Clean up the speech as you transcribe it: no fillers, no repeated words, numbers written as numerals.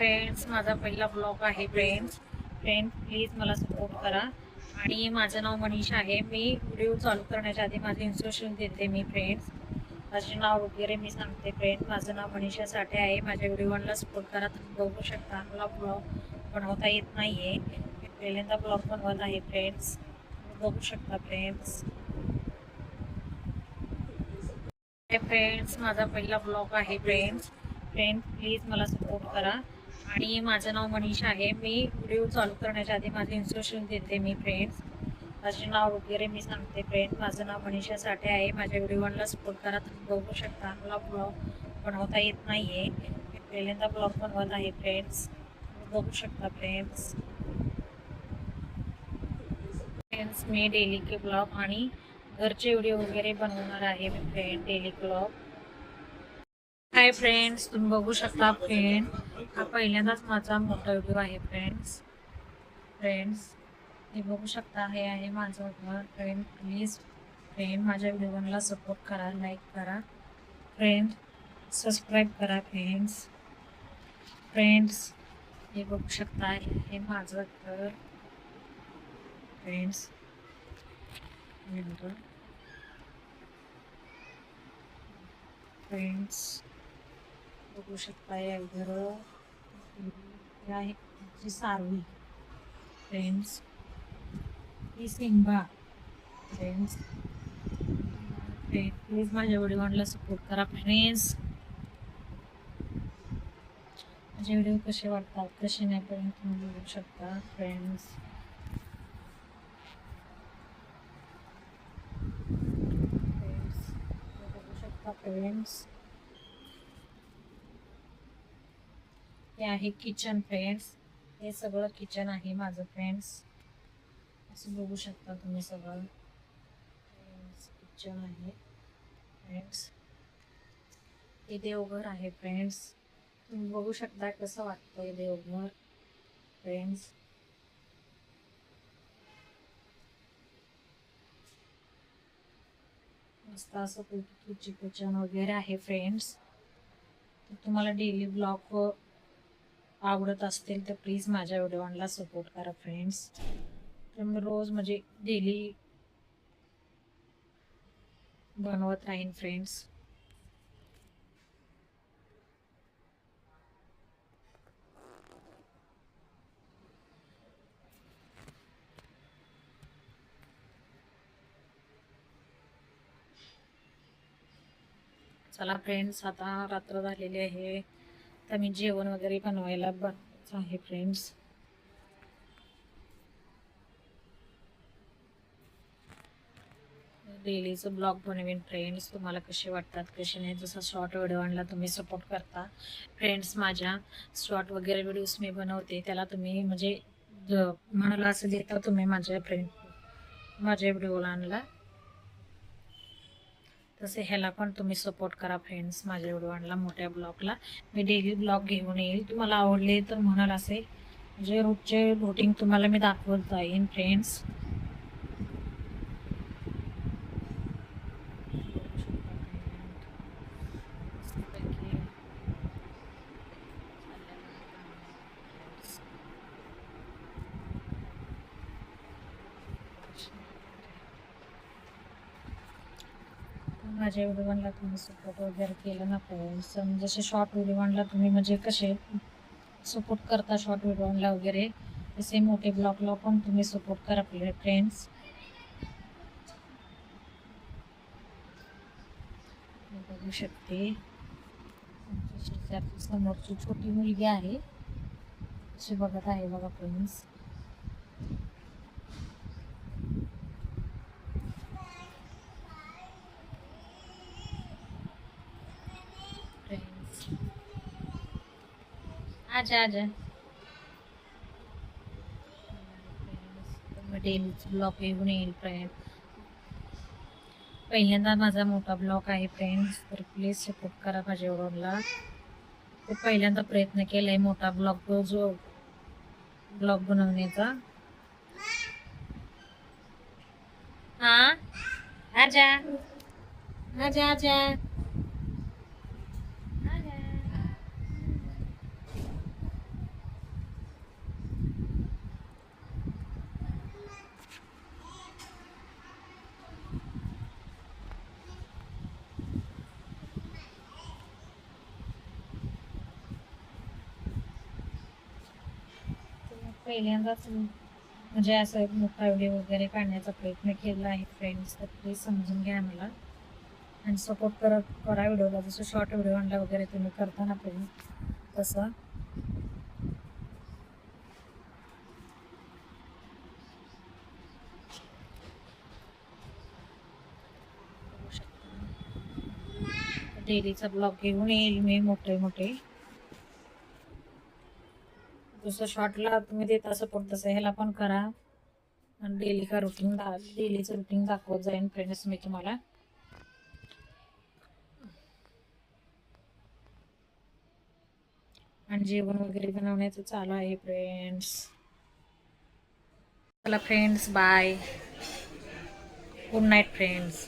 Friends, माझा पहिला blog आहे फ्रेंड्स. प्लीज मला सपोर्ट करा. आणि माझं नाव मनीषा आहे. मी व्हिडिओ चालू करण्याच्या आधी माझे इन्स्ट्रक्शन देते मी फ्रेंड्स. माझे नाव वगैरे मी सांगते फ्रेंड. माझं नाव मनीषा साठे आहे. माझ्या व्हिडिओला सपोर्ट करा. तुम्ही बघू शकता मला ब्लॉग बनवता येत नाही आहे. मी पहिल्यांदा ब्लॉग बनवत आहे फ्रेंड्स. बघू शकता फ्रेंड्स. फ्रेंड्स, माझा पहिला ब्लॉग आहे फ्रेंड्स. प्लीज मला सपोर्ट करा. आणि माझं नाव मनीषा आहे. मी व्हिडिओ चालू करण्याच्या आधी माझे इन्स्ट्रक्शन देते मी फ्रेंड्स. माझे नाव वगैरे मी सांगते फ्रेंड. माझं नाव मनीषा साठे आहे. माझ्या व्हिडिओला सपोर्ट करा. तुम्ही बघू शकता मला ब्लॉग बनवता येत नाही आहे. मी पहिल्यांदा ब्लॉग बनवत आहे फ्रेंड्स. बघू शकता फ्रेंड्स. मी डेली के ब्लॉग आणि घरचे व्हिडिओ वगैरे बनवणार आहे मी friend. Daily blog. Hi friends, तुम्ही बघू शकता फ्रेंड. हा पहिल्यांदाच माझा मोठा व्हिडिओ आहे फ्रेंड्स. हे बघू शकता. हे आहे माझं घर फ्रेंड. प्लीज फ्रेंड माझ्या व्हिडिओला सपोर्ट करा. लाईक करा फ्रेंड. सबस्क्राईब करा फ्रेंड्स. हे बघू शकता. हे माझं घर फ्रेंड्स. बघू शकता या घर आहे सारवी फ्रेंड्स. ही सिंबा फ्रेंड्स. प्लीज माझ्या व्हिडिओला सपोर्ट करा फ्रेंड्स. माझे व्हिडिओ कसे वाटतात कसे नाही पर्यंत तुम्ही बघू शकता फ्रेंड्स. बघू शकता फ्रेंड्स. हे आहे किचन फ्रेंड्स. हे सगळं किचन आहे माझं फ्रेंड्स. असं बघू शकता तुम्ही सगळं किचन आहे फ्रेंड्स. हे देवघर आहे फ्रेंड्स. तुम्ही बघू शकता कसं वाटतंय देवघर फ्रेंड्स. मस्त असं किचन वगैरे आहे फ्रेंड्स. तुम्हाला डेली ब्लॉग आवडत असतील तर प्लीज माझ्या व्हिडिओला सपोर्ट करा फ्रेंड्स. तर मी रोज म्हणजे डेली बनवत राहीन फ्रेंड्स. चला फ्रेंड्स, आता रात्र झालेली आहे तर मी जेवण वगैरे बनवायला बनवायचं आहे फ्रेंड्स. डेलीचं ब्लॉग बनवेन फ्रेंड्स. तुम्हाला कसे वाटतात कसे नाही. जसा शॉर्ट व्हिडिओ आणला तुम्ही सपोर्ट करता फ्रेंड्स. माझ्या शॉर्ट वगैरे व्हिडिओज मी बनवते त्याला तुम्ही म्हणजे म्हणाला असं देता तुम्ही माझ्या व्हिडिओला आणला तसे ह्याला पण तुम्ही सपोर्ट करा फ्रेंड्स. माझ्या व्हिडिओला मोठ्या ब्लॉगला मी डेली ब्लॉग घेऊन येईल. तुम्हाला आवडले तर म्हणाल असे म्हणजे रोजचे रुटीन तुम्हाला मी दाखवत जाईन फ्रेंड्स. माझ्या व्हिडिओला तुम्ही सपोर्ट वगैरे केलं ना फ्रेंड्स. जसे शॉर्ट व्हिडिओला तुम्ही म्हणजे कसे सपोर्ट करता शॉर्ट व्हिडिओला वगैरे तसे मोठे ब्लॉगला पण तुम्ही सपोर्ट करा फ्रेंड्स. बघू शकते समोरची छोटी मुलगी आहे अशी बघत आहे बघा फ्रेंड्स. आजा आजा डेलीच ब्लॉग येऊन येईल फ्रेंड. पहिल्यांदा माझा मोठा ब्लॉग आहे फ्रेंड्स. तर प्लीज सपोर्ट करा माझ्या व्हिडिओला. खूप पहिल्यांदा प्रयत्न केलाय मोठा ब्लॉग बनवण्याचा. हा आजा आजा आजा पहिल्यांदाच म्हणजे असं एक मोठा व्हिडिओ वगैरे काढण्याचा प्रयत्न केला आहे फ्रेंड्स, तर प्लीज समजून घ्या मला आणि सपोर्ट करा व्हिडिओला. जसं शॉर्ट व्हिडिओ आणला वगैरे तुम्ही करता ना फ्रेंड तसं. डेलीचा ब्लॉग घेऊन येईल मी मोठे मोठे. जसं शॉर्टला तुम्ही देता सपोर्ट तसं ह्याला पण करा आणि डेलीचं रुटीन दाखवत जाईन फ्रेंड्स मी तुम्हाला. आणि जेवण वगैरे बनवण्याचं चालू आहे फ्रेंड्स. चला friends, bye, good night friends.